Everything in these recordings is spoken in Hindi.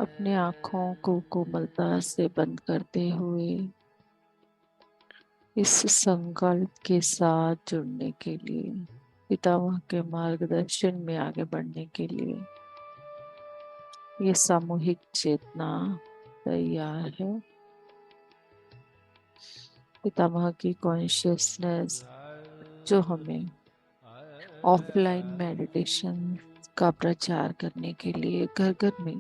अपने आँखों को कोमलता से बंद करते हुए इस संकल्प के साथ जुड़ने के लिए, पितामह के मार्गदर्शन में आगे बढ़ने के लिए ये सामूहिक चेतना तैयार है। पितामह की कॉन्शियसनेस जो हमें ऑफलाइन मेडिटेशन का प्रचार करने के लिए, घर घर में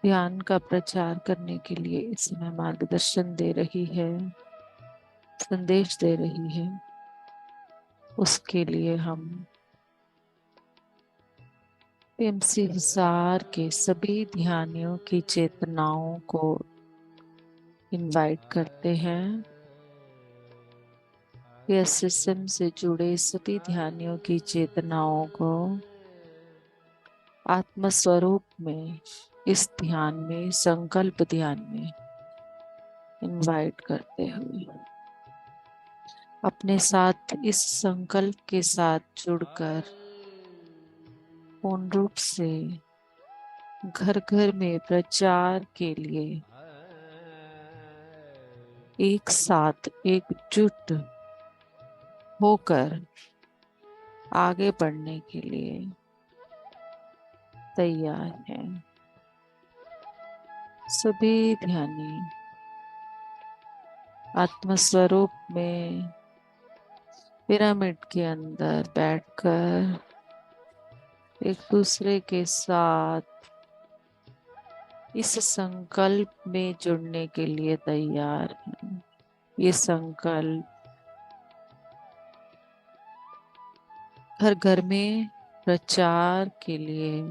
ध्यान का प्रचार करने के लिए इस समय मार्गदर्शन दे रही है, संदेश दे रही है, उसके लिए हम पीएमसी हिसार के सभी ध्यानियों की चेतनाओं को इनवाइट करते हैं। पीएसएसएम से जुड़े सभी ध्यानियों की चेतनाओं को आत्म स्वरूप में, इस ध्यान में, संकल्प ध्यान में इनवाइट करते हुए अपने साथ इस संकल्प के साथ जुड़कर पूर्ण रूप से घर घर में प्रचार के लिए एक साथ एकजुट होकर आगे बढ़ने के लिए तैयार है। सभी ध्यानी आत्मस्वरूप में पिरामिड के अंदर बैठकर एक दूसरे के साथ इस संकल्प में जुड़ने के लिए तैयार हैं। ये संकल्प हर घर में प्रचार के लिए,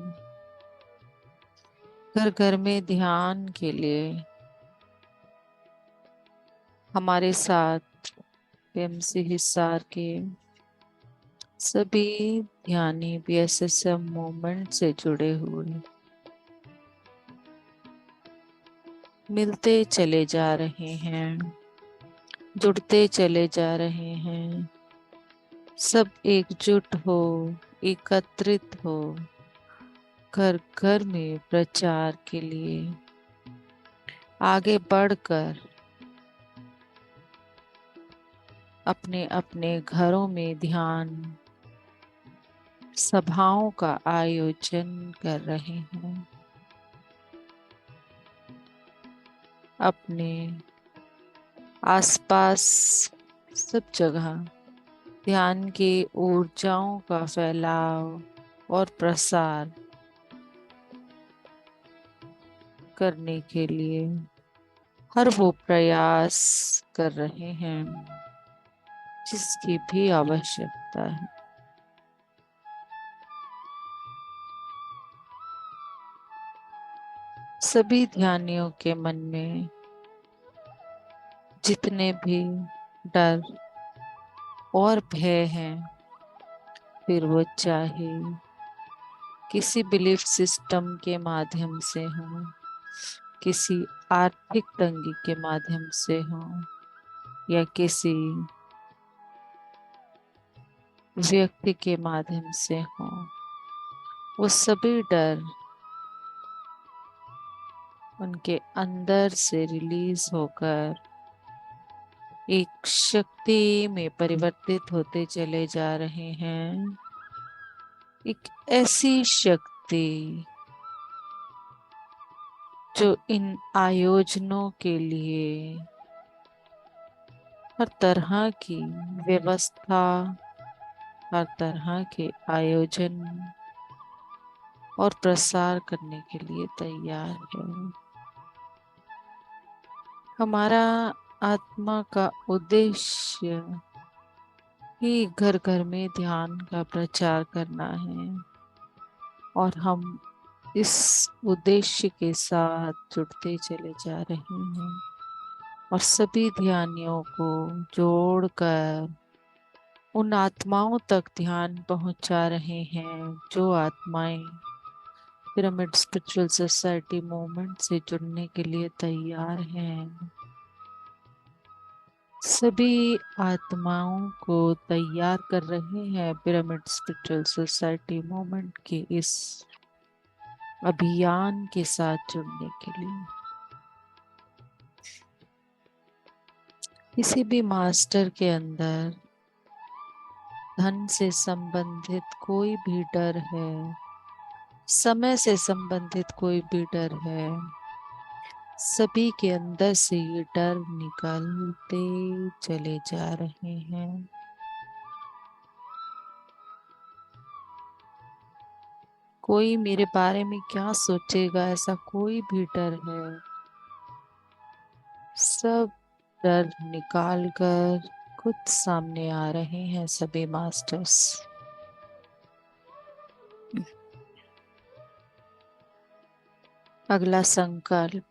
घर घर में ध्यान के लिए हमारे साथ पीएमसी हिसार के सभी ध्यानी पीएसएसएम मूवमेंट से जुड़े हुए मिलते चले जा रहे हैं, जुड़ते चले जा रहे हैं। सब एकजुट हो, एकत्रित हो, घर घर में प्रचार के लिए आगे बढ़कर अपने अपने घरों में ध्यान सभाओं का आयोजन कर रहे हैं। अपने आसपास सब जगह ध्यान की ऊर्जाओं का फैलाव और प्रसार करने के लिए हर वो प्रयास कर रहे हैं जिसकी भी आवश्यकता है। सभी ध्यानियों के मन में जितने भी डर और भय हैं, फिर वो चाहे किसी बिलीफ सिस्टम के माध्यम से हो, किसी आर्थिक तंगी के माध्यम से हो, या किसी व्यक्ति के माध्यम से हो, वो सभी डर उनके अंदर से रिलीज होकर एक शक्ति में परिवर्तित होते चले जा रहे हैं। एक ऐसी शक्ति जो इन आयोजनों के लिए हर तरह की व्यवस्था, हर तरह के आयोजन और प्रसार करने के लिए तैयार है। हमारा आत्मा का उद्देश्य ही घर घर में ध्यान का प्रचार करना है और हम इस उद्देश्य के साथ जुड़ते चले जा रहे हैं और सभी ध्यानियों को जोड़कर उन आत्माओं तक ध्यान पहुंचा रहे हैं जो आत्माएं पिरामिड स्पिरिचुअल सोसाइटी मूवमेंट से जुड़ने के लिए तैयार हैं। सभी आत्माओं को तैयार कर रहे हैं पिरामिड स्पिरिचुअल सोसाइटी मूवमेंट के इस अभियान के साथ जुड़ने के लिए। किसी भी मास्टर के अंदर धन से संबंधित कोई भी डर है, समय से संबंधित कोई भी डर है, सभी के अंदर से ये डर निकलते चले जा रहे हैं। कोई मेरे बारे में क्या सोचेगा, ऐसा कोई भी डर है, सब डर निकाल कर खुद सामने आ रहे हैं सभी मास्टर्स। अगला संकल्प,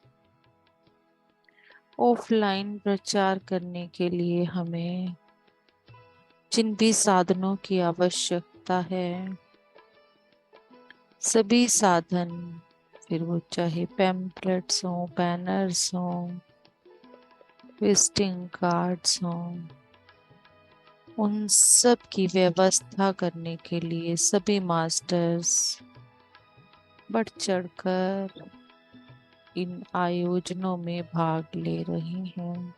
ऑफलाइन प्रचार करने के लिए हमें जिन भी साधनों की आवश्यकता है, सभी साधन, फिर वो चाहे पैम्पलेट्स हो, बैनर्स हो, विजिटिंग कार्ड्स हो, उन सब की व्यवस्था करने के लिए सभी मास्टर्स बढ़ चढ़कर इन आयोजनों में भाग ले रहे हैं।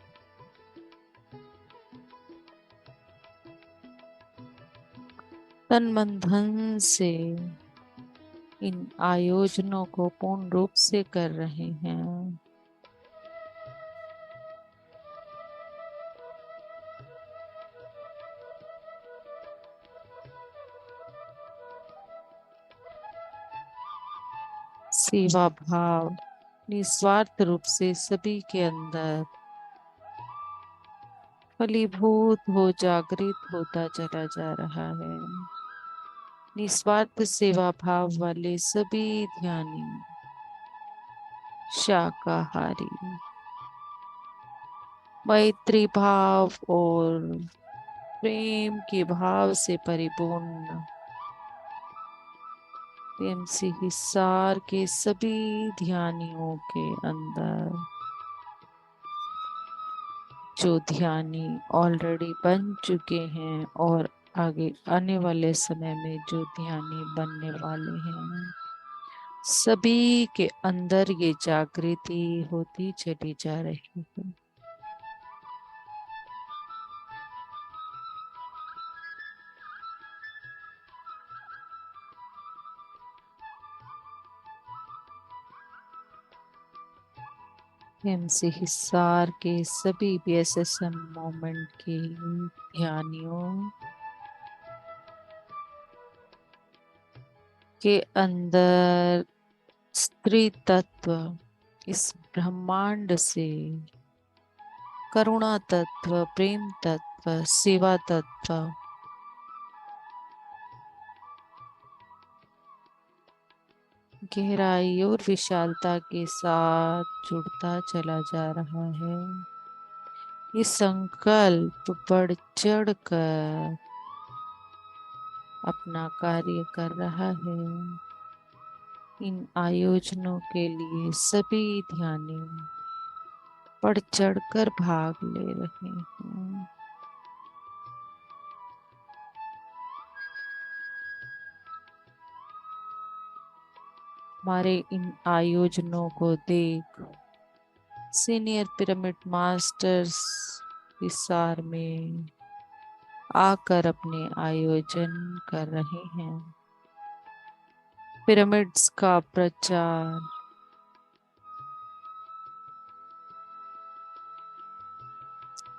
तन मन धन से इन आयोजनों को पूर्ण रूप से कर रहे हैं। सेवा भाव निस्वार्थ रूप से सभी के अंदर फलीभूत हो, जागृत होता चला जा रहा है। निस्वार्थ सेवा भाव वाले सभी ध्यानी, शाकाहारी, मैत्री भाव और प्रेम के भाव से परिपूर्ण टीएमसी हिसार के सभी ध्यानियों के अंदर, जो ध्यानी ऑलरेडी बन चुके हैं और आगे आने वाले समय में जो ध्यानी बनने वाले हैं, सभी के अंदर ये जागृति होती चली जा रही है। एमसी हिसार के सभी बीएसएसएम मोमेंट के ध्यानियों के अंदर स्त्री तत्व, इस ब्रह्मांड से करुणा तत्व, प्रेम तत्व, सेवा तत्व गहराई और विशालता के साथ जुड़ता चला जा रहा है। ये संकल्प बढ़ चढ़ कर अपना कार्य कर रहा है। इन आयोजनों के लिए सभी ध्यानी बढ़ चढ़ कर भाग ले रहे हैं। हमारे इन आयोजनों को देख सीनियर पिरामिड मास्टर्स हिसार में आकर अपने आयोजन कर रहे हैं। पिरामिड्स का प्रचार,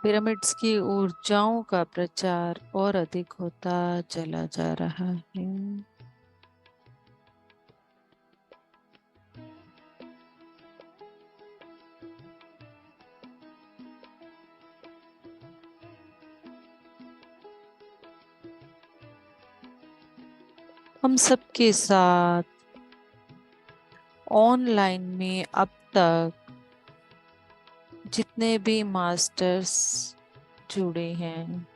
पिरामिड्स की ऊर्जाओं का प्रचार और अधिक होता चला जा रहा है। हम सबके साथ ऑनलाइन में अब तक जितने भी मास्टर्स जुड़े हैं,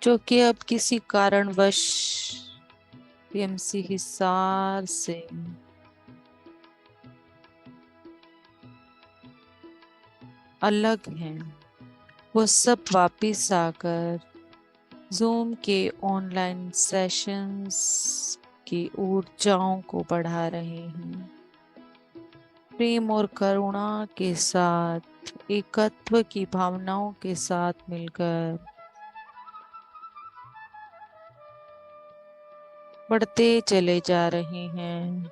जो कि अब किसी कारणवश पीएमसी हिसार से अलग हैं, वो सब वापिस आकर जूम के ऑनलाइन सेशंस की ऊर्जाओं को बढ़ा रहे हैं। प्रेम और करुणा के साथ, एकत्व की भावनाओं के साथ मिलकर बढ़ते चले जा रहे हैं।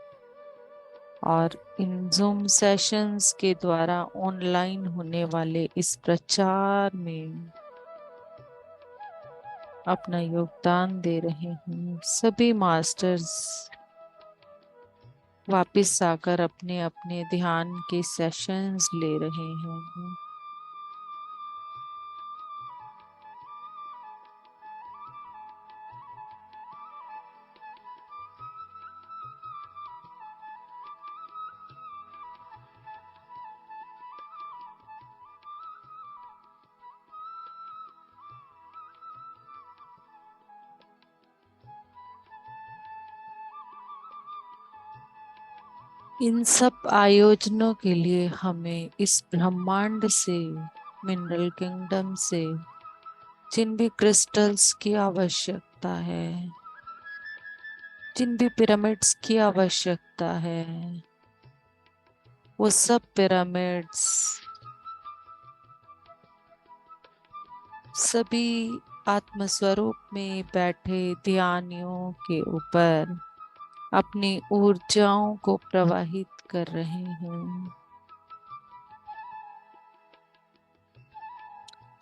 और इन जूम सेशंस के द्वारा ऑनलाइन होने वाले इस प्रचार में अपना योगदान दे रहे हैं। सभी मास्टर्स वापस आकर अपने अपने ध्यान के सेशंस ले रहे हैं। इन सब आयोजनों के लिए हमें इस ब्रह्मांड से, मिनरल किंगडम से, जिन भी क्रिस्टल्स की आवश्यकता है, जिन भी पिरामिड्स की आवश्यकता है, वो सब पिरामिड्स सभी आत्मस्वरूप में बैठे ध्यानियों के ऊपर अपनी ऊर्जाओं को प्रवाहित कर रहे हैं।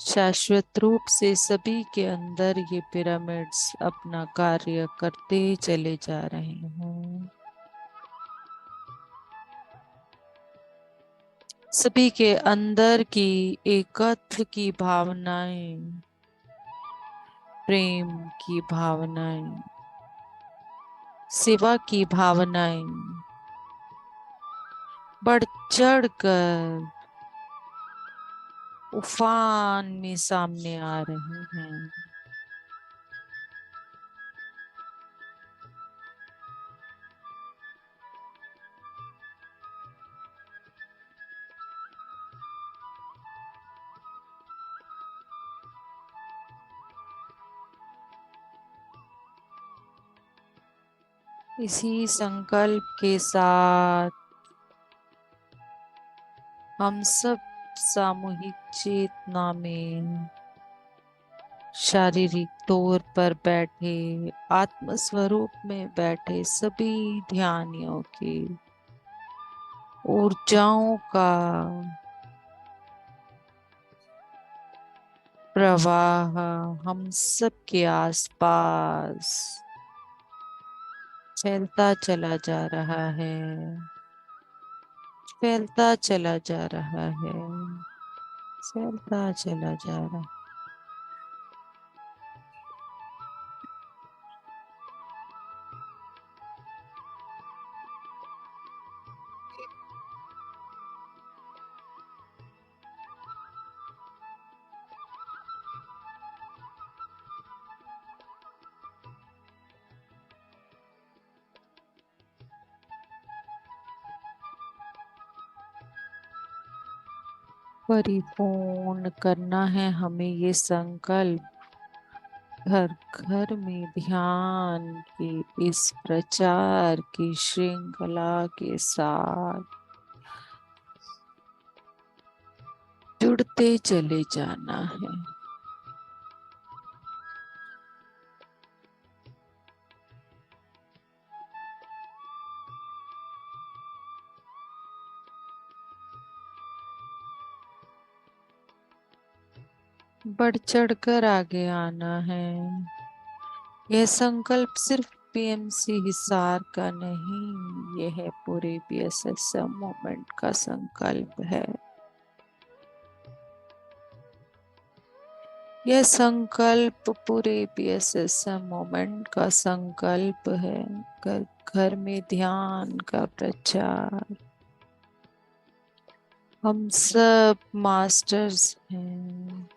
शाश्वत रूप से सभी के अंदर ये पिरामिड्स अपना कार्य करते चले जा रहे हैं। सभी के अंदर की एकत्व की भावनाएं, प्रेम की भावनाएं, सेवा की भावनाएं बढ़ चढ़ कर उफान में सामने आ रही हैं। इसी संकल्प के साथ हम सब सामूहिक चेतना में शारीरिक तौर पर बैठे, आत्म स्वरूप में बैठे सभी ध्यानियों की ऊर्जाओं का प्रवाह हम सब के आसपास फैलता चला जा रहा है, फैलता चला जा रहा है, फैलता चला जा रहा है। परिपूर्ण करना है हमें ये संकल्प, घर घर में ध्यान की इस प्रचार की श्रृंखला के साथ जुड़ते चले जाना है। बढ़ चढ़कर आगे आना है। यह संकल्प सिर्फ पीएमसी हिसार का नहीं, यह है पूरे बीएसएसएम मूवमेंट का संकल्प है। यह संकल्प पूरे बीएसएसएम मूवमेंट का संकल्प है। घर घर में ध्यान का प्रचार। हम सब मास्टर्स हैं।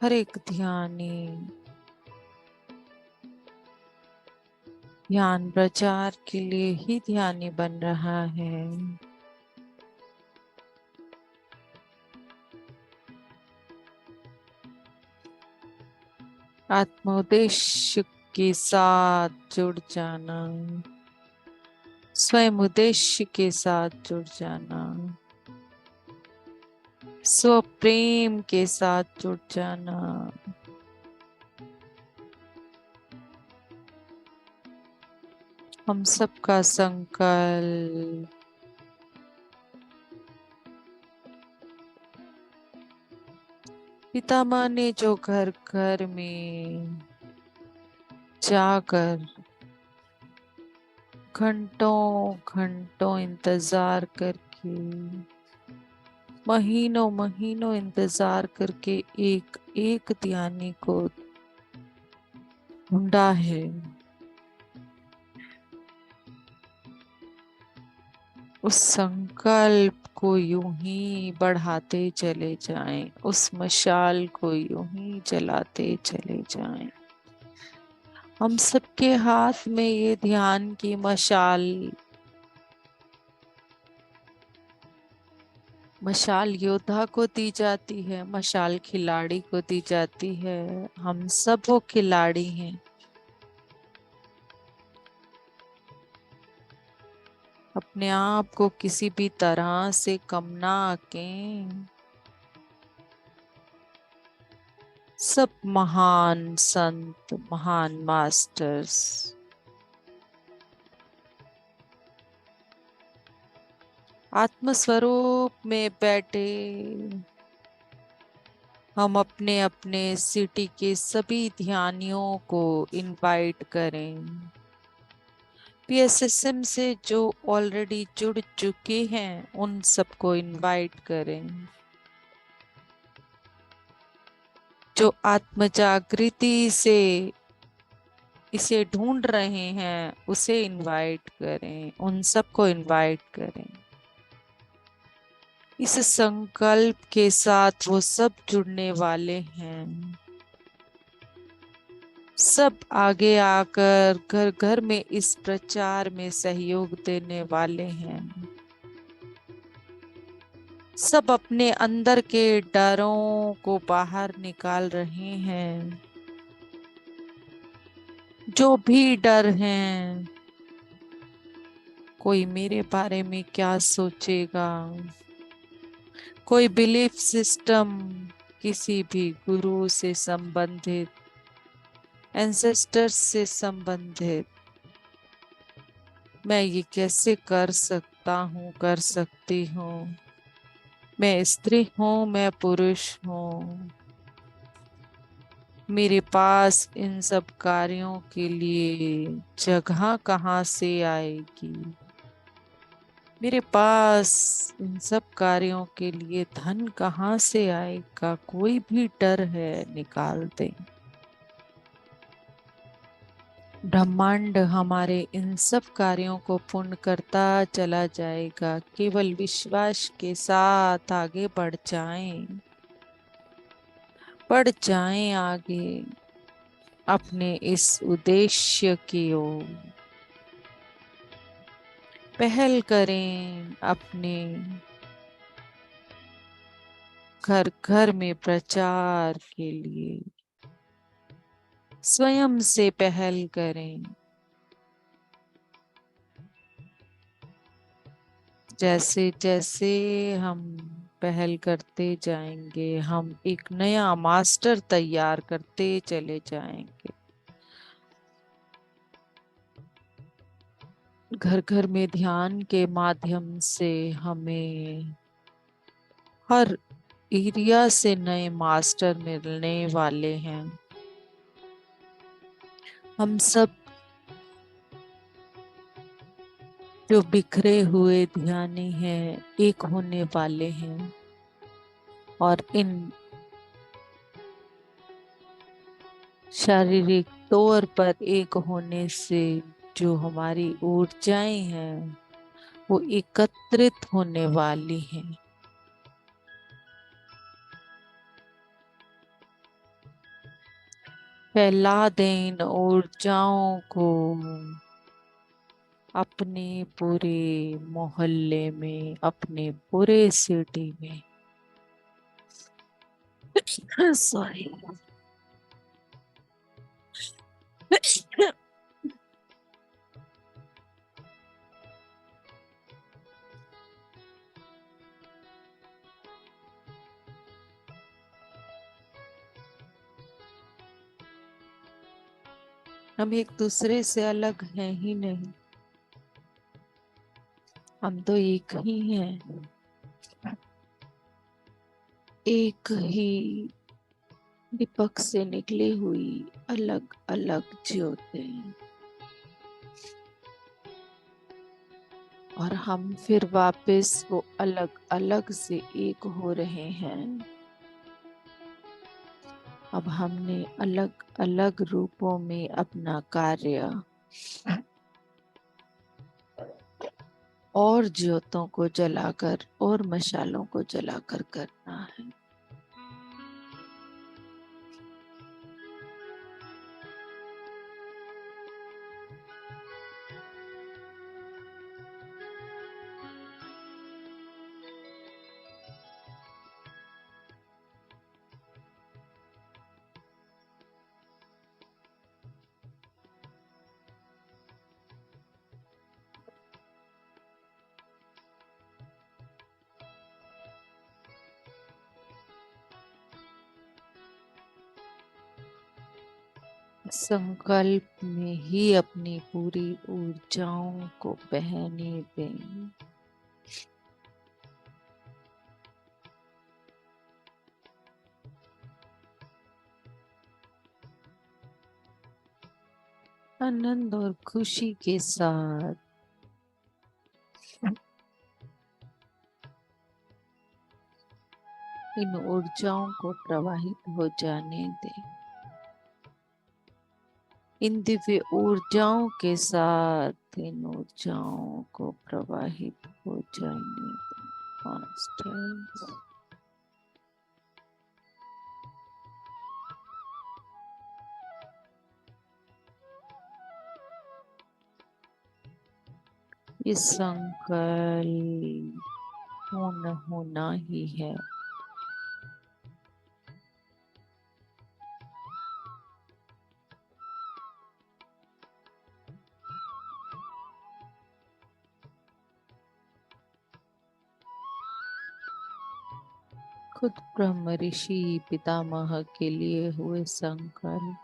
हर एक ध्यानी ध्यान प्रचार के लिए ही ध्यानी बन रहा है। आत्मोद्देश्य के साथ जुड़ जाना, स्वयं उद्देश्य के साथ जुड़ जाना, स्व प्रेम के साथ जुड़ जाना, हम सबका संकल्प पितामह ने जो घर घर में जाकर घंटों घंटों इंतजार करके, महीनों महीनों इंतजार करके एक एक ध्यानी को ढूंढा है, उस संकल्प को यूं ही बढ़ाते चले जाएं, उस मशाल को यूं ही जलाते चले जाएं। हम सबके हाथ में ये ध्यान की मशाल, मशाल योद्धा को दी जाती है, मशाल खिलाड़ी को दी जाती है। हम सब वो खिलाड़ी हैं। अपने आप को किसी भी तरह से कम ना आके, सब महान संत, महान मास्टर्स आत्मस्वरूप में बैठे, हम अपने अपने सिटी के सभी ध्यानियों को इनवाइट करें। पीएसएसएम से जो ऑलरेडी जुड़ चुके हैं उन सबको इनवाइट करें। जो आत्म जागृति से इसे ढूंढ रहे हैं उसे इनवाइट करें, उन सबको इनवाइट करें। इस संकल्प के साथ वो सब जुड़ने वाले हैं। सब आगे आकर घर घर में इस प्रचार में सहयोग देने वाले हैं। सब अपने अंदर के डरों को बाहर निकाल रहे हैं। जो भी डर हैं, कोई मेरे बारे में क्या सोचेगा, कोई बिलीफ सिस्टम, किसी भी गुरु से संबंधित, एंसेस्टर्स से संबंधित, मैं ये कैसे कर सकता हूँ, कर सकती हूँ, मैं स्त्री हूँ, मैं पुरुष हूँ, मेरे पास इन सब कार्यों के लिए जगह कहाँ से आएगी, मेरे पास इन सब कार्यों के लिए धन कहाँ से आएगा, कोई भी डर है निकाल दें। ब्रह्मांड हमारे इन सब कार्यों को पूर्ण करता चला जाएगा। केवल विश्वास के साथ आगे बढ़ जाएं, बढ़ जाएं आगे अपने इस उद्देश्य की ओर। पहल करें अपने घर घर में प्रचार के लिए, स्वयं से पहल करें। जैसे जैसे हम पहल करते जाएंगे, हम एक नया मास्टर तैयार करते चले जाएंगे। घर घर में ध्यान के माध्यम से हमें हर एरिया से नए मास्टर मिलने वाले हैं। हम सब जो बिखरे हुए ध्यानी हैं एक होने वाले हैं, और इन शारीरिक तौर पर एक होने से जो हमारी ऊर्जाएं हैं वो एकत्रित होने वाली हैं। फैला दें इन ऊर्जाओं को अपने पूरे मोहल्ले में, अपने पूरे सिटी में। सॉरी। हम एक दूसरे से अलग हैं ही नहीं, हम तो एक ही हैं, एक ही दीपक से निकली हुई अलग अलग ज्योतें। और हम फिर वापस वो अलग अलग से एक हो रहे हैं। अब हमने अलग अलग रूपों में अपना कार्य और ज्योतों को जलाकर और मशालों को जलाकर करना है। संकल्प में ही अपनी पूरी ऊर्जाओं को बहने दें। आनंद और खुशी के साथ इन ऊर्जाओं को प्रवाहित हो जाने दें। इन दिव्य ऊर्जाओं के साथ इन ऊर्जाओं को प्रवाहित हो जाने दें। मास्टर्स, ये संकल्प पूर्ण होना ही है। खुद ब्रह्म ऋषि पितामह के लिए हुए संकल्प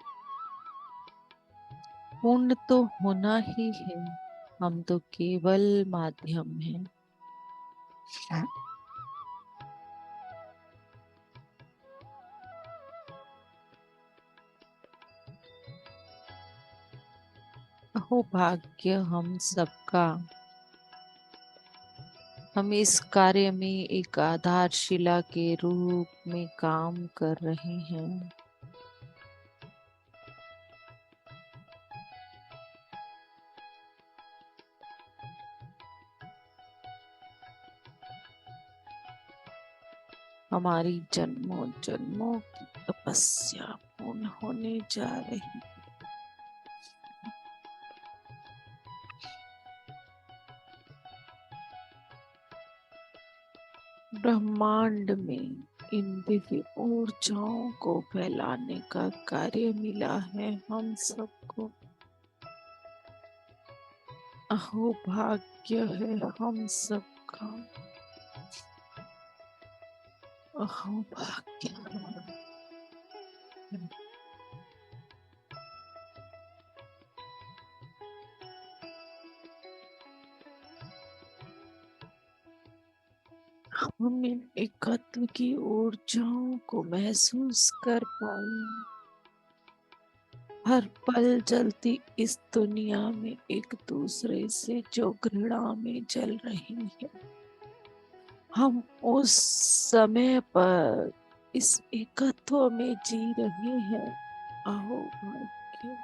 पूर्ण तो होना ही है। हम तो केवल माध्यम हैं। अहो भाग्य हम सबका, हम इस कार्य में एक आधारशिला के रूप में काम कर रहे हैं। हमारी जन्मों जन्मों की तपस्या पूर्ण होने जा रही। ब्रह्मांड में इन दिव्य ऊर्जाओं को फैलाने का कार्य मिला है हम सबको। अहो भाग्य है हम सबका, अहो भाग्य। हम इन एकत्व की ऊर्जाओं को महसूस कर पाए। हर पल जलती इस दुनिया में एक दूसरे से जो घृणा में जल रही है, हम उस समय पर इस एकत्व में जी रहे हैं। अहो भाग्य।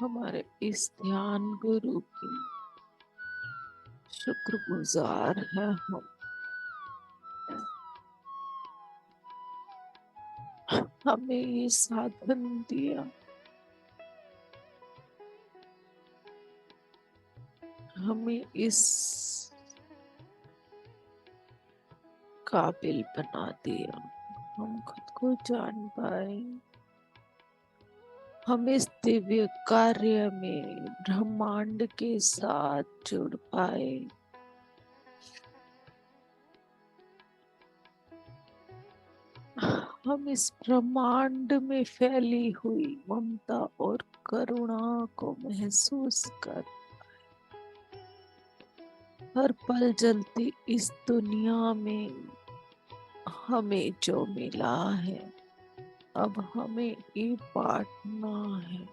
हमारे इस ध्यान गुरु की शुक्रगुजार है हम। हमें ये साधन दिया, हमें इस काबिल बना दिया, हम खुद को जान पाए, हम इस दिव्य कार्य में ब्रह्मांड के साथ जुड़ पाए। हम इस ब्रह्मांड में फैली हुई ममता और करुणा को महसूस कर हर पल जलती इस दुनिया में हमें जो मिला है, अब हमें ये बांटना है,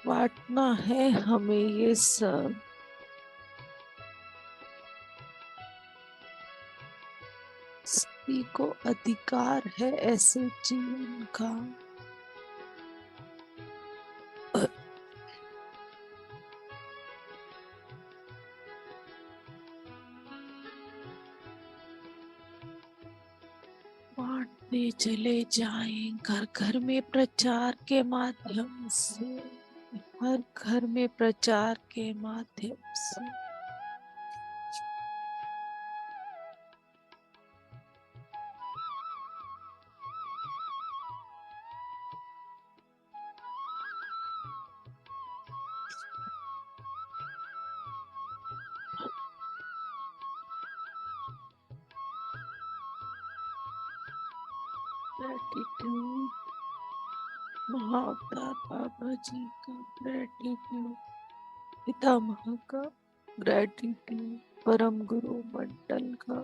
बांटना है हमें ये सब। सभी को अधिकार है ऐसे जीवन का। बांटते चले जाएं घर घर में प्रचार के माध्यम से, हर घर में प्रचार के माध्यम से। ग्रेटिट्यूड महाअवतार बाबा जी का, ग्रेटिट्यूड पितामह का, ग्रेटिट्यूड परम गुरु मंडल का,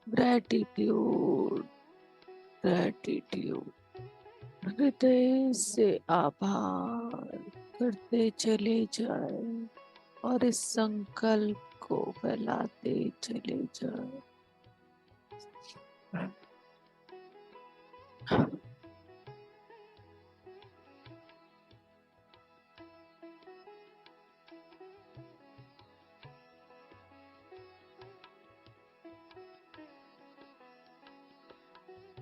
ग्रेटिट्यूड, ग्रेटिट्यूड। हृदय से आभार करते चले जाए और इस संकल्प को फैलाते चले जाए।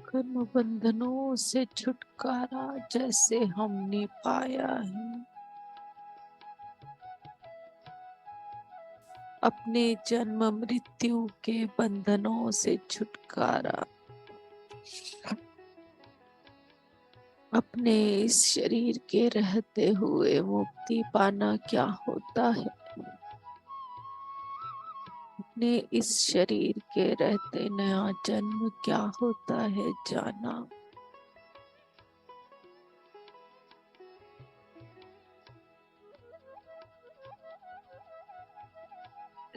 कर्म बंधनों से छुटकारा जैसे हमने पाया है, अपने जन्म मृत्यु के बंधनों से छुटकारा, अपने इस शरीर के रहते हुए मुक्ति पाना क्या होता है, अपने इस शरीर के रहते नया जन्म क्या होता है जाना।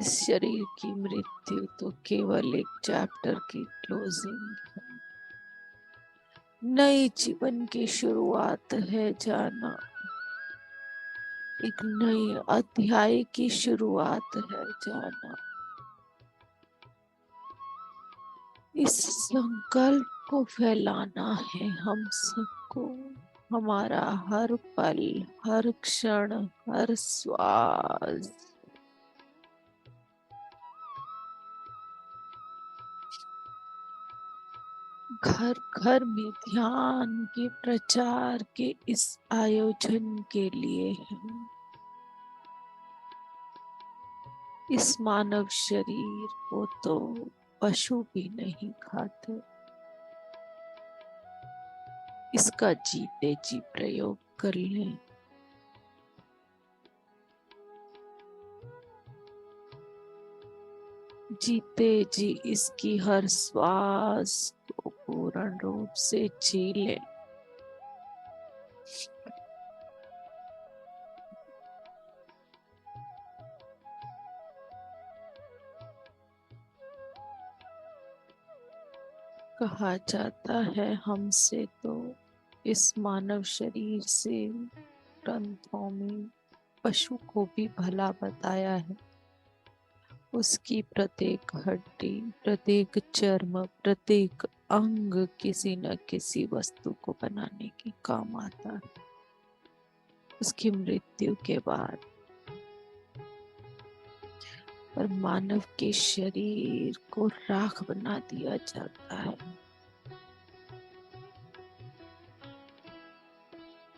इस शरीर की मृत्यु तो केवल एक चैप्टर की क्लोजिंग है, नई जीवन की शुरुआत है जाना, एक नई अध्याय की शुरुआत है जाना। इस संकल्प को फैलाना है हम सबको, हमारा हर पल, हर क्षण, हर श्वास। घर घर में ध्यान के प्रचार के इस आयोजन के लिए है। इस मानव शरीर को तो पशु भी नहीं खाते, इसका जीते जी प्रयोग कर लें। जीते जी इसकी हर श्वास को पूर्ण रूप से जी लें। कहा जाता है हमसे तो इस मानव शरीर से ग्रंथों में पशु को भी भला बताया है, उसकी प्रत्येक हड्डी, प्रत्येक चर्म, प्रत्येक अंग किसी न किसी वस्तु को बनाने के काम आता है। उसकी मृत्यु के बाद पर मानव के शरीर को राख बना दिया जाता है।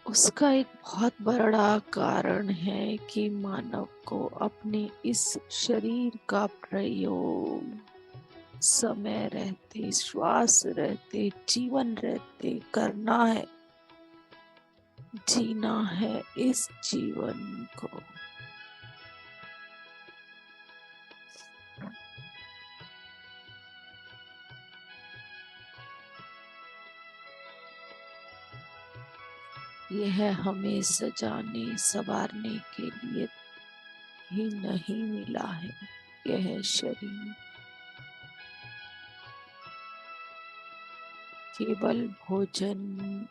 उसका एक बहुत बड़ा कारण है कि मानव को अपने इस शरीर का प्रयोग समय रहते, श्वास रहते, जीवन रहते करना है, जीना है इस जीवन को। यह हमें सजाने संवारने के लिए ही नहीं मिला है। यह शरीर केवल भोजन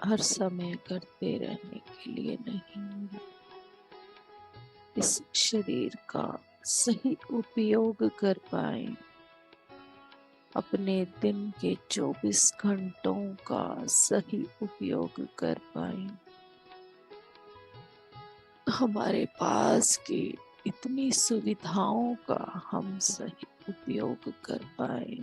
हर समय करते रहने के लिए नहीं मिला। इस शरीर का सही उपयोग कर पाए, अपने दिन के 24 घंटों का सही उपयोग कर पाए, हमारे पास की इतनी सुविधाओं का हम सही उपयोग कर पाए।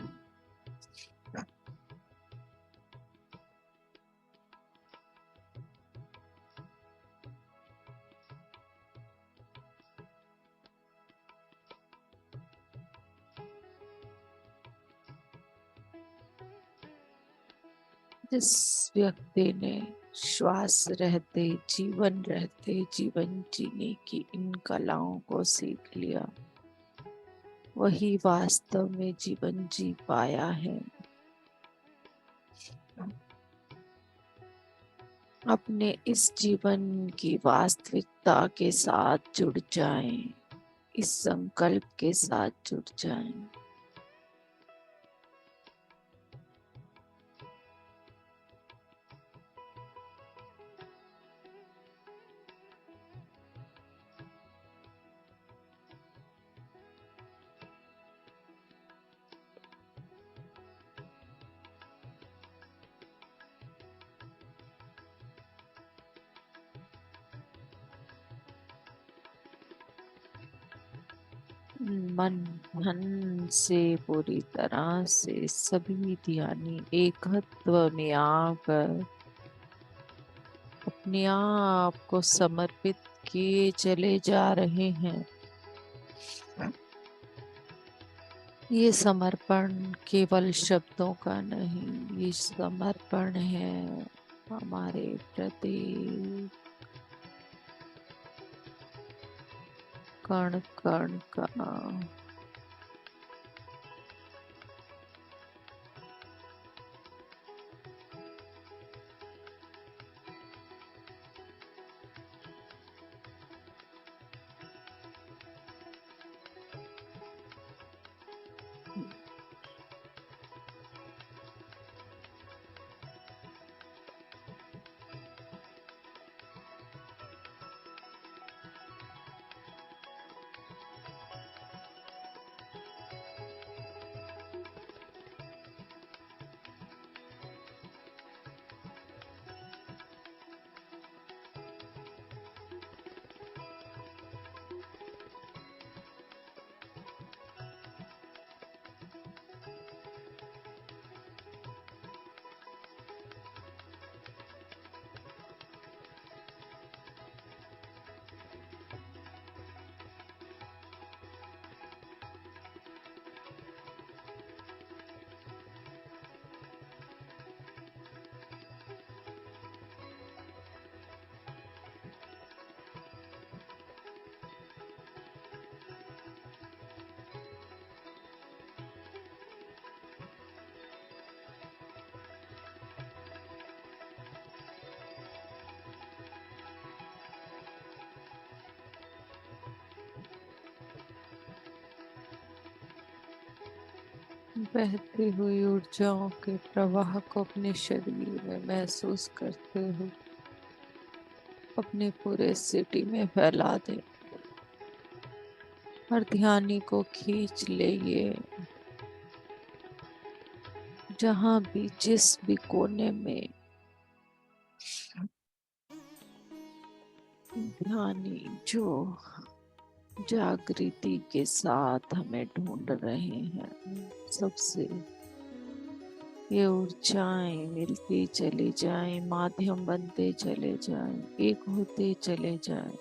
जिस व्यक्ति ने श्वास रहते, जीवन रहते, जीवन जीने की इन कलाओं को सीख लिया, वही वास्तव में जीवन जी पाया है। अपने इस जीवन की वास्तविकता के साथ जुड़ जाएं, इस संकल्प के साथ जुड़ जाएं। मन धन से पूरी तरह से सभी ध्यानी एकत्व में आकर अपने आप को समर्पित किए चले जा रहे हैं। ये समर्पण केवल शब्दों का नहीं, ये समर्पण है हमारे प्रति कण कण का। बहती हुई ऊर्जाओं के प्रवाह को अपने शरीर में महसूस करते हुए अपने पूरे सिटी में फैला दें। हर ध्यानी को खींच ले ये, जहां भी जिस भी कोने में ध्यानी जो जागृति के साथ हमें ढूंढ रहे हैं, सबसे ये ऊर्जाएं मिलती चली जाएं, माध्यम बनते चले जाएं, एक होते चले जाएं।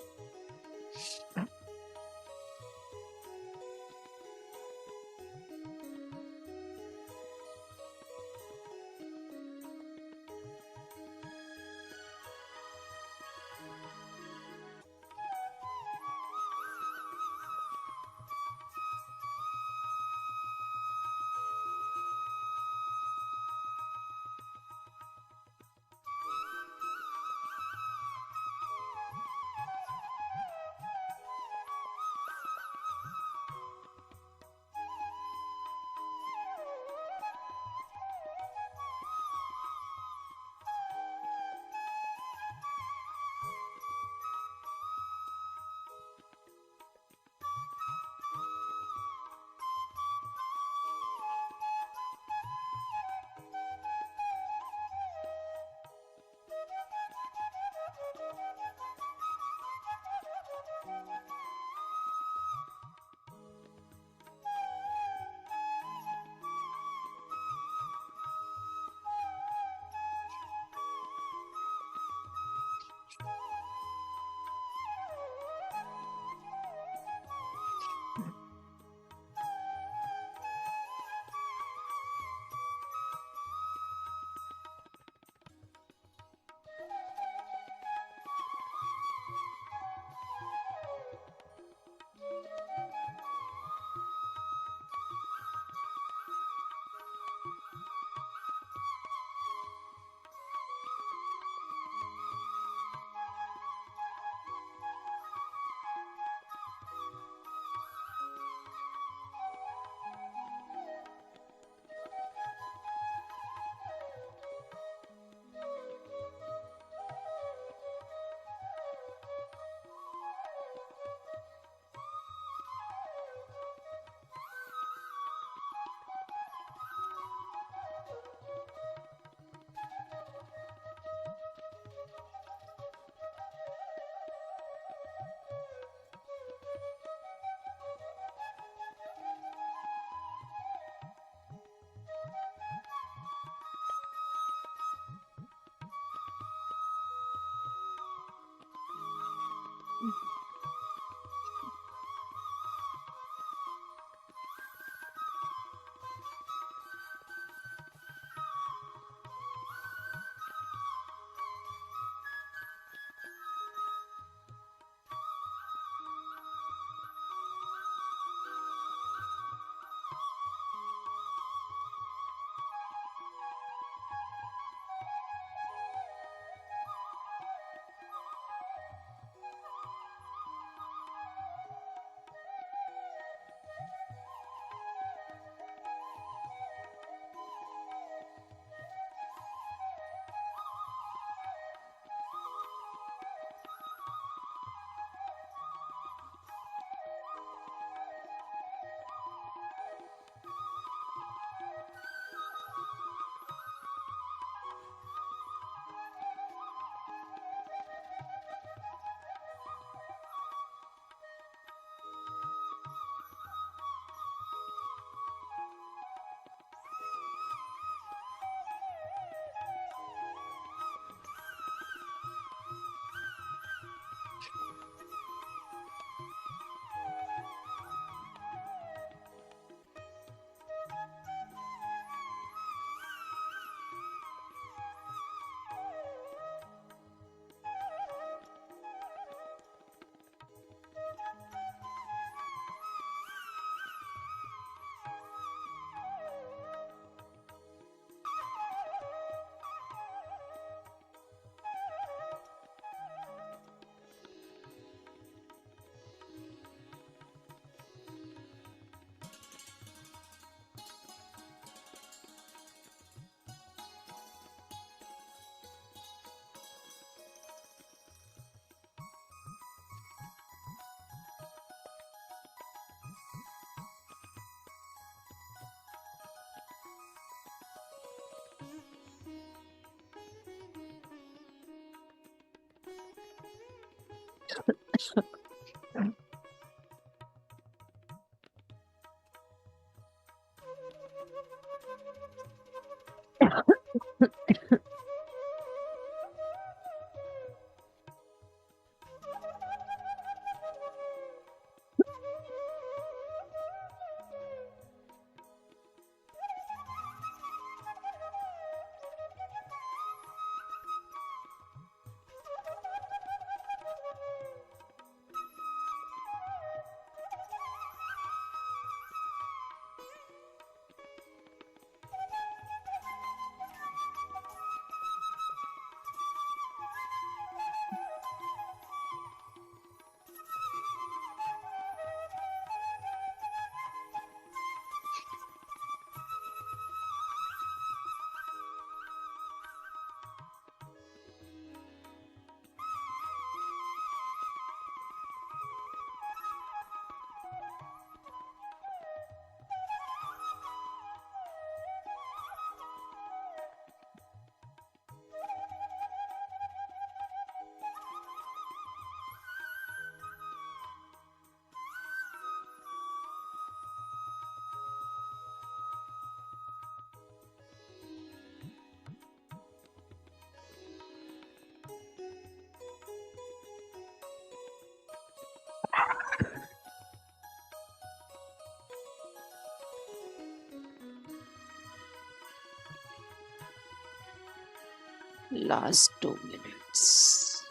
Last 2 minutes.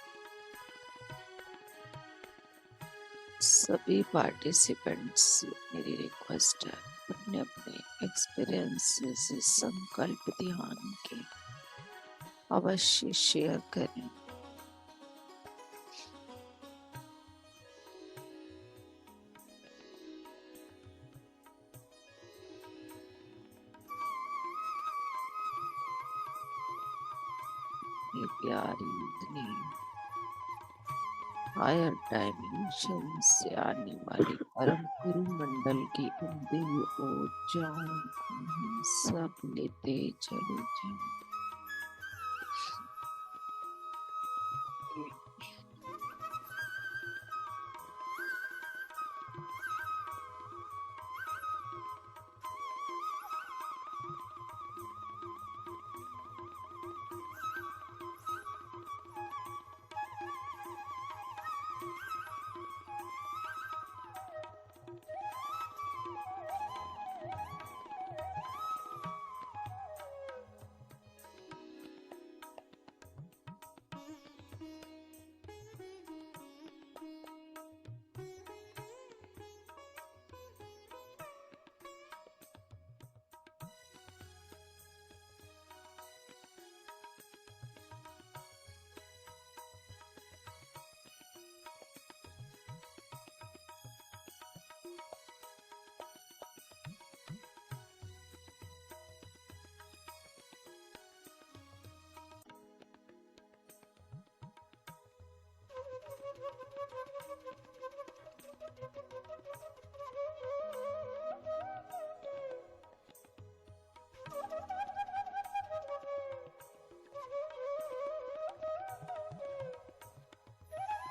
सभी पार्टिसिपेंट्स, मेरी रिक्वेस्ट है, अपने अपने एक्सपीरियंसेस से संकल्प ध्यान के अवश्य शेयर करें। ये प्यारी इतनी हायर डायमेंशन से आने वाली परम गुरु मंडल की उन दिव्य ऊर्जाओं को हम सब लेते चले जाएं।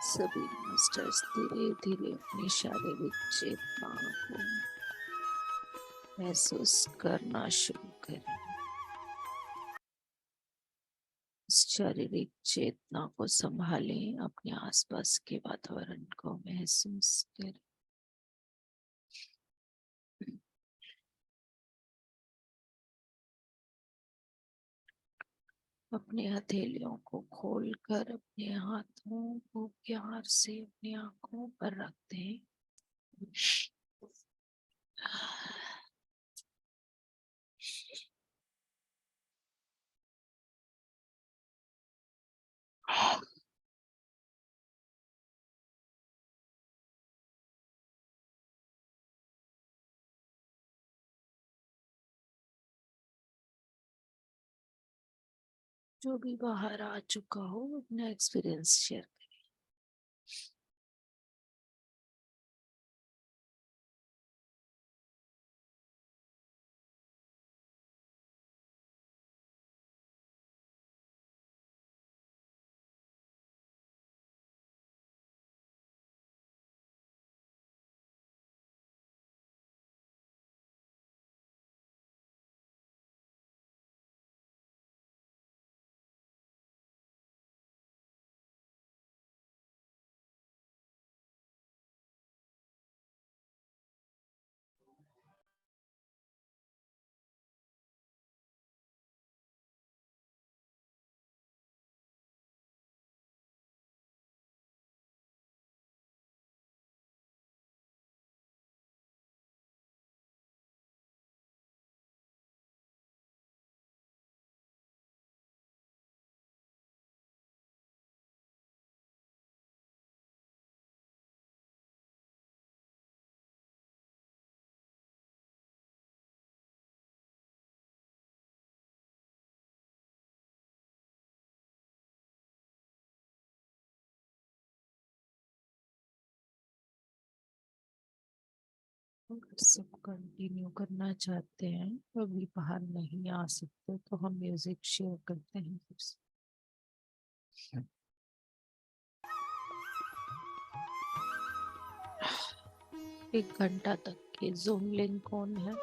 सभी मास्टर्स धीरे धीरे अपनी शारीरिक चेतना को महसूस करना शुरू करें। शारीरिक चेतना को संभालें, अपने आसपास के वातावरण को महसूस करें। अपने हथेलियों को खोलकर अपने हाथों को प्यार से अपनी आंखों पर रख दें। जो भी बाहर आ चुका हो, अपना एक्सपीरियंस शेयर करें। सब कंटिन्यू करना चाहते हैं, अभी बाहर नहीं आ सकते, तो हम म्यूजिक शेयर करते हैं फिर से। 1 घंटा तक के जूम लिंक ऑन है।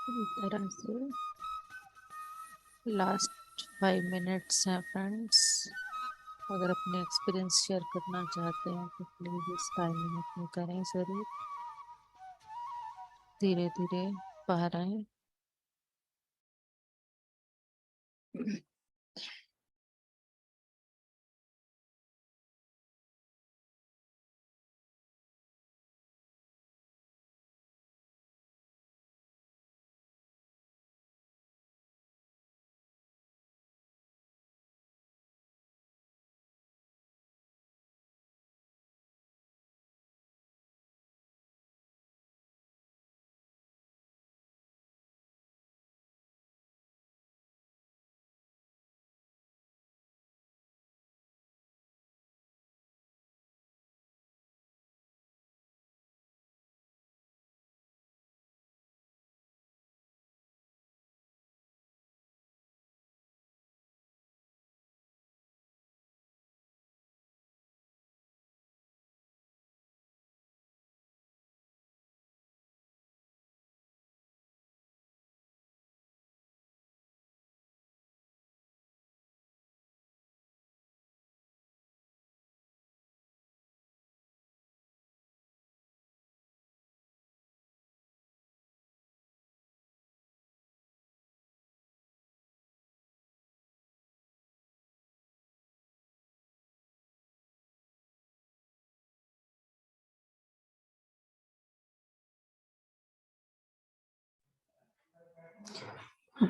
पूरी तरह से लास्ट 5 मिनट्स हैं फ्रेंड्स। अगर अपने एक्सपीरियंस शेयर करना चाहते हैं तो प्लीज इस 5 मिनट में करें जरूर। धीरे धीरे बाहर आए।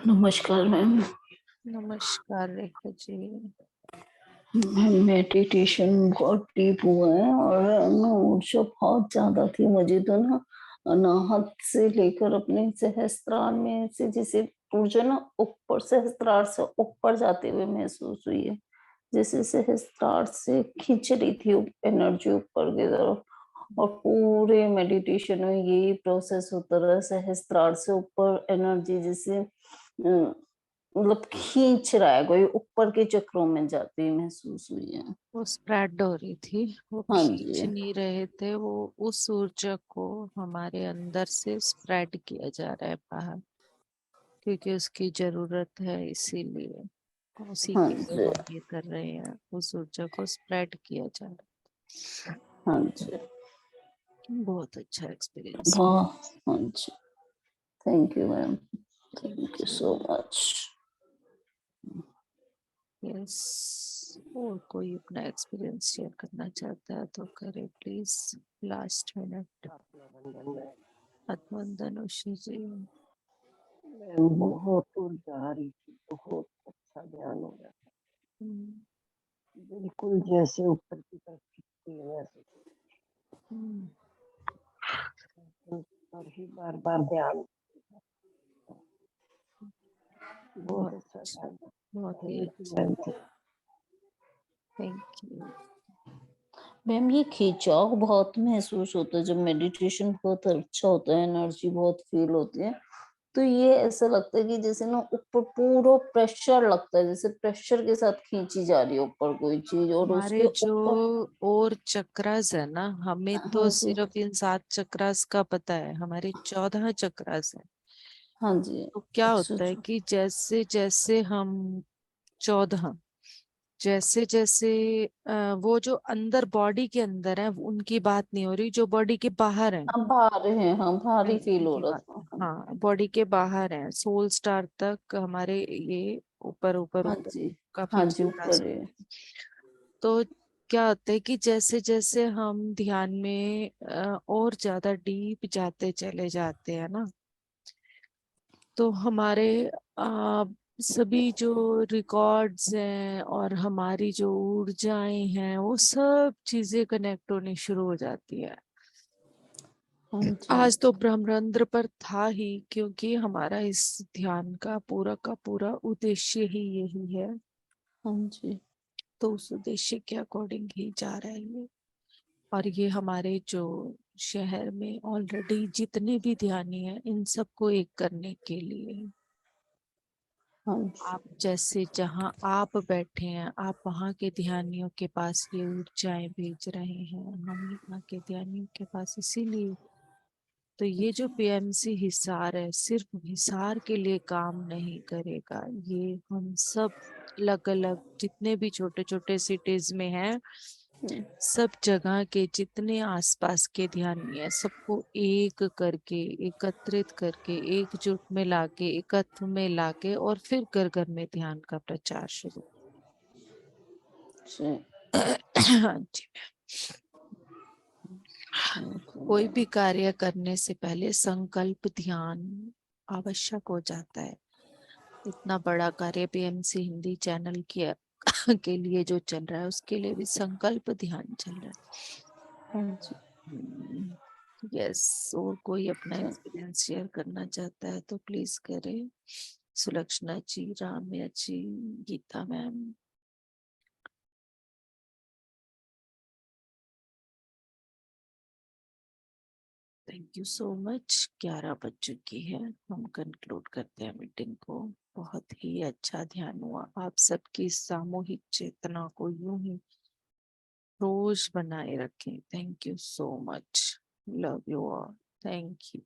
नमस्कार मैम। नमस्कार रेखा जी। मैम मेडिटेशन बहुत डीप हुआ है और ना ऊर्जा बहुत ज्यादा थी मुझे तो ना अनाहत से लेकर अपने सहस्त्रार में से जैसे ऊर्जा ना ऊपर सहस्त्रार से ऊपर जाते हुए महसूस हुई है। जैसे सहस्त्रार से खींच रही थी एनर्जी ऊपर की तरफ और पूरे मेडिटेशन में यही प्रोसेस होता रहा। सहस्त्रार से ऊपर एनर्जी जैसे मतलब खींच रहा है, कोई ऊपर के चक्रों में जाती हुई महसूस हुई है। वो स्प्रेड हो रही थी, वो हाँ खींच जी, नहीं रहे थे, वो उस ऊर्जा को हमारे अंदर से स्प्रेड किया जा रहा है बाहर, क्योंकि उसकी जरूरत है, इसीलिए उसी हाँ के लिए जी, हम ये कर रहे हैं। उस ऊर्जा को स्प्रेड किया जा रहा हाँ जी, है। बहुत अच्छा एक्सपीरियंस। वाह, हाँ जी, thank you ma'am, thank thank you you. So much. Yes, और कोई अपना एक्सपीरियंस शेयर करना चाहता है तो करे प्लीज। Last minute. आत्मवंदन उषा जी। बहुत ऊर्जा आ रही थी, बहुत अच्छा ध्यान हो रहा था। हम्म, बिल्कुल जैसे ऊपर की तरफ खिंचती है वैसे हम्म, पर ही बार बार ध्यान। बहुत बहुत अच्छा था। बहुत ही थैंक यू अच्छा। मैम। Thank you. मैम ये खिंचाव बहुत महसूस होता है जब मेडिटेशन बहुत अच्छा होता है, एनर्जी बहुत फील होती है। तो ये ऐसा लगता है कि जैसे ना ऊपर पूरा प्रेशर लगता है, जैसे प्रेशर के साथ खींची जा रही है ऊपर कोई चीज और हमारे उसके जो ऊपर। और चक्रास है ना, हमें तो हाँ जी, सिर्फ इन 7 चक्रास का पता है, हमारे 14 चक्रास है। हाँ जी, तो क्या होता है सोचो। कि जैसे जैसे हम 14, जैसे जैसे वो जो अंदर बॉडी के अंदर है उनकी बात नहीं हो रही, जो बॉडी के बाहर है। हम बाहर हैं, हाँ मैं भारी फील हो उनकी रहा बात, था। हाँ बॉडी के बाहर है, सोल स्टार तक हमारे ये ऊपर ऊपर हाँ ऊपर जी, काफी हाँ जी, चक्रास ऊपर है। होते हैं। तो क्या होता है कि जैसे जैसे हम ध्यान में और ज्यादा डीप जाते चले जाते हैं ना, तो हमारे आ, सभी जो रिकॉर्ड्स हैं और हमारी जो ऊर्जाएं हैं वो सब चीजें कनेक्ट होनी शुरू हो जाती है। हाँ जी, आज तो ब्रह्मरंध्र पर था ही, क्योंकि हमारा इस ध्यान का पूरा उद्देश्य ही यही है। हाँ जी, तो उस उद्देश्य के अकॉर्डिंग ही जा रहा है ये। और ये हमारे जो शहर में ऑलरेडी जितने भी ध्यानी हैं इन सबको एक करने के लिए है। हाँ जी, आप जैसे जहाँ आप बैठे हैं, आप वहाँ के ध्यानियों के पास ये ऊर्जाएं भेज रहे हैं, हम यहाँ के ध्यानियों के पास, इसीलिए तो ये जो पीएमसी हिसार है सिर्फ हिसार के लिए काम नहीं करेगा, ये हम सब अलग अलग जितने भी छोटे छोटे सिटीज में हैं, सब जगह के जितने आसपास के ध्यानी है सबको एक करके एकत्रित करके एकजुट में लाके एकत्र में लाके और फिर घर घर में ध्यान का प्रचार शुरू। हाँ जी। कोई भी कार्य करने से पहले संकल्प ध्यान आवश्यक हो जाता है। इतना बड़ा कार्य पीएमसी हिंदी चैनल के लिए जो चल रहा है उसके लिए भी संकल्प ध्यान चल रहा है। यस, और कोई अपना एक्सपीरियंस शेयर करना चाहता है तो प्लीज करे। Sulakshana ji, Ramya ji, Geeta ma'am. Thank you so much. 11 बज चुकी है, हम कंक्लूड करते हैं मीटिंग को। बहुत ही अच्छा ध्यान हुआ। आप सबकी सामूहिक चेतना को यूं ही रोज बनाए रखें। Thank you so much. Love you all. Thank you.